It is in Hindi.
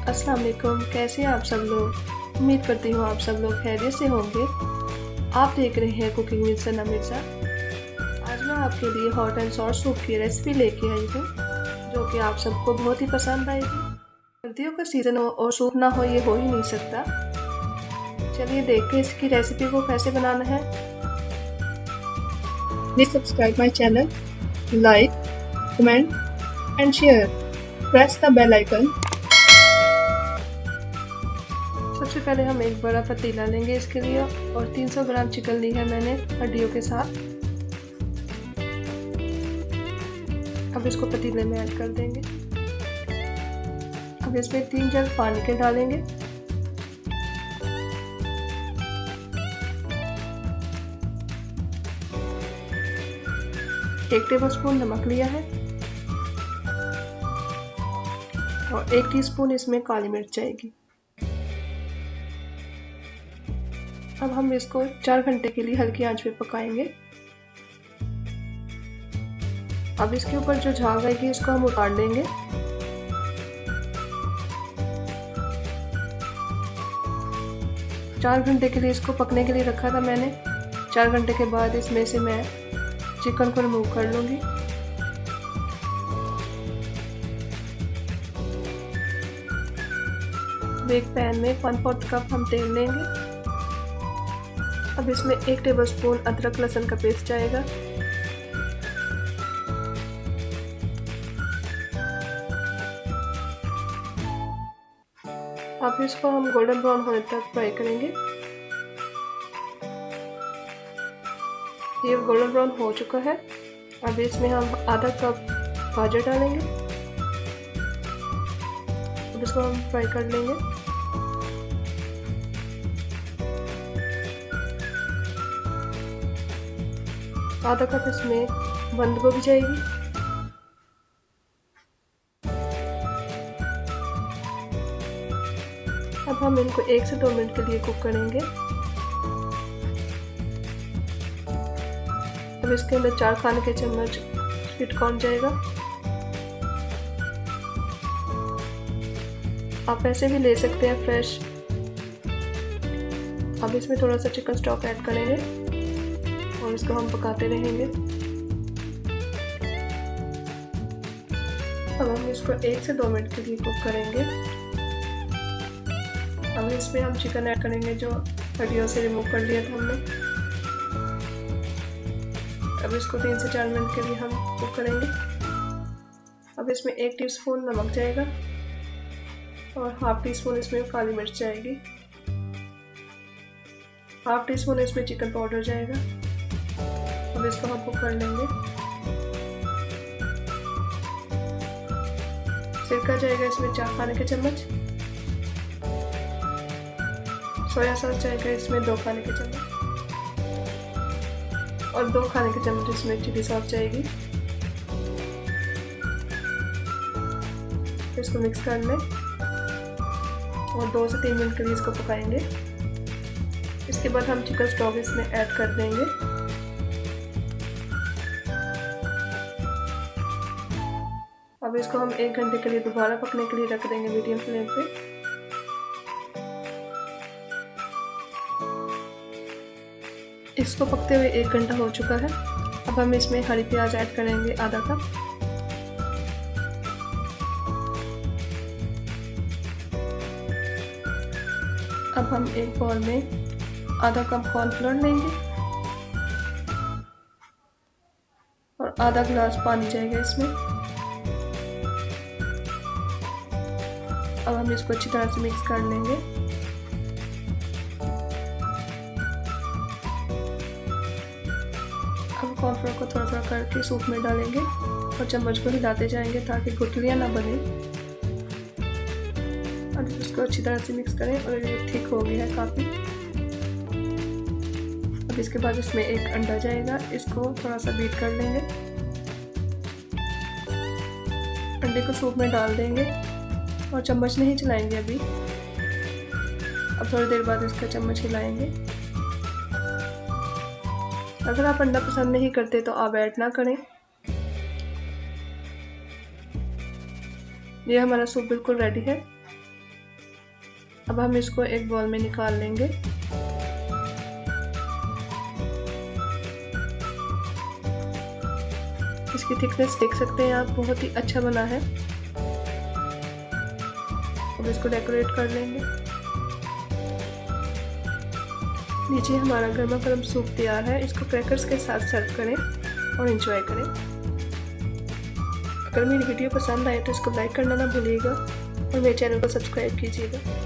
अस्सलाम वालेकुम, कैसे हैं आप सब लोग। उम्मीद करती हूँ आप सब लोग खैरियत से होंगे। आप देख रहे हैं कुकिंग विद सना मिर्ज़ा। आज मैं आपके लिए हॉट एंड सॉर सूप की रेसिपी लेके आई हूँ, जो कि आप सबको बहुत ही पसंद आएगी। सर्दियों का सीज़न हो और सूप ना हो, ये हो ही नहीं सकता। चलिए देखते हैं इसकी रेसिपी को कैसे बनाना है। Please subscribe my channel, like, comment and share. Press the bell icon. सबसे पहले हम एक बड़ा पतीला लेंगे इसके लिए और 300 ग्राम चिकन ली है मैंने हड्डियों के साथ। अब इसको पतीले में ऐड कर देंगे। अब इसमें 3 जग पानी के डालेंगे। एक टेबलस्पून नमक लिया है और 1 टीस्पून इसमें काली मिर्च जाएगी। अब हम इसको 4 घंटे के लिए हल्की आंच पे पकाएंगे। अब इसके ऊपर जो झाग आएगी इसको हम उतार लेंगे। चार घंटे के लिए इसको पकने के लिए रखा था मैंने। 4 घंटे के बाद इसमें से मैं चिकन को रिमूव कर लूंगी। एक पैन में 1/4 कप हम तेल लेंगे। अब इसमें 1 टेबलस्पून अदरक लहसुन का पेस्ट जाएगा। अब इसको हम गोल्डन ब्राउन होने तक फ्राई करेंगे। ये गोल्डन ब्राउन हो चुका है। अब इसमें हम आधा कप गाजर डालेंगे। अब इसको हम फ्राई कर लेंगे। आधा कप इसमें बंद गोभी जाएगी। अब हम इनको 1 से 2 मिनट के लिए कुक करेंगे। अब इसके अंदर 4 खाने के चम्मच स्वीट कॉर्न जाएगा। आप ऐसे भी ले सकते हैं फ्रेश। अब इसमें थोड़ा सा चिकन स्टॉक ऐड करेंगे और इसको हम पकाते रहेंगे। अब हम इसको 1 से 2 मिनट के लिए कुक करेंगे। अब इसमें हम चिकन ऐड करेंगे जो हड्डियों से रिमूव कर लिया था हमने। अब इसको 3 से 4 मिनट के लिए हम कुक करेंगे। अब इसमें 1 टीस्पून नमक जाएगा और ½ टीस्पून इसमें काली मिर्च जाएगी। ½ टीस्पून इसमें चिकन पाउडर जाएगा। अब इसको हम कुक कर लेंगे। सिरका जाएगा इसमें 4 खाने के चम्मच। सोया सॉस जाएगा इसमें 2 खाने के चम्मच और 2 खाने के चम्मच इसमें चिली सॉस जाएगी। इसको मिक्स कर लें और 2 से 3 मिनट के लिए इसको पकाएंगे। इसके बाद हम चिकन स्टॉक इसमें ऐड कर देंगे। अब इसको हम 1 घंटे के लिए दोबारा पकने के लिए रख देंगे मीडियम फ्लेम पे। इसको पकते हुए 1 घंटा हो चुका है। अब हम इसमें हरी प्याज ऐड करेंगे आधा कप। अब हम एक बाउल में आधा कप कॉर्नफ्लोर लेंगे और आधा गिलास पानी जाएगा इसमें। अब हम इसको अच्छी तरह से मिक्स कर लेंगे। अब कॉर्नफ्लोर को थोड़ा थोड़ा करके सूप में डालेंगे और चम्मच को हिलाते जाएंगे ताकि गुठलियां ना बने। अब इसको अच्छी तरह से मिक्स करें और ये थिक हो गया है काफ़ी। अब इसके बाद इसमें 1 अंडा जाएगा। इसको थोड़ा सा बीट कर लेंगे। अंडे को सूप में डाल देंगे और चम्मच नहीं चलाएंगे अभी। अब थोड़ी देर बाद इसका चम्मच हिलाएंगे। अगर आप अंडा पसंद नहीं करते तो आप ऐड ना करें। ये हमारा सूप बिल्कुल रेडी है। अब हम इसको एक बाउल में निकाल लेंगे। इसकी थिकनेस देख सकते हैं आप, बहुत ही अच्छा बना है। अब इसको डेकोरेट कर लेंगे। लीजिए हमारा गर्मा गर्म सूप तैयार है। इसको क्रैकर्स के साथ सर्व करें और एंजॉय करें। अगर मेरी वीडियो पसंद आए तो इसको लाइक करना ना भूलिएगा और मेरे चैनल को सब्सक्राइब कीजिएगा।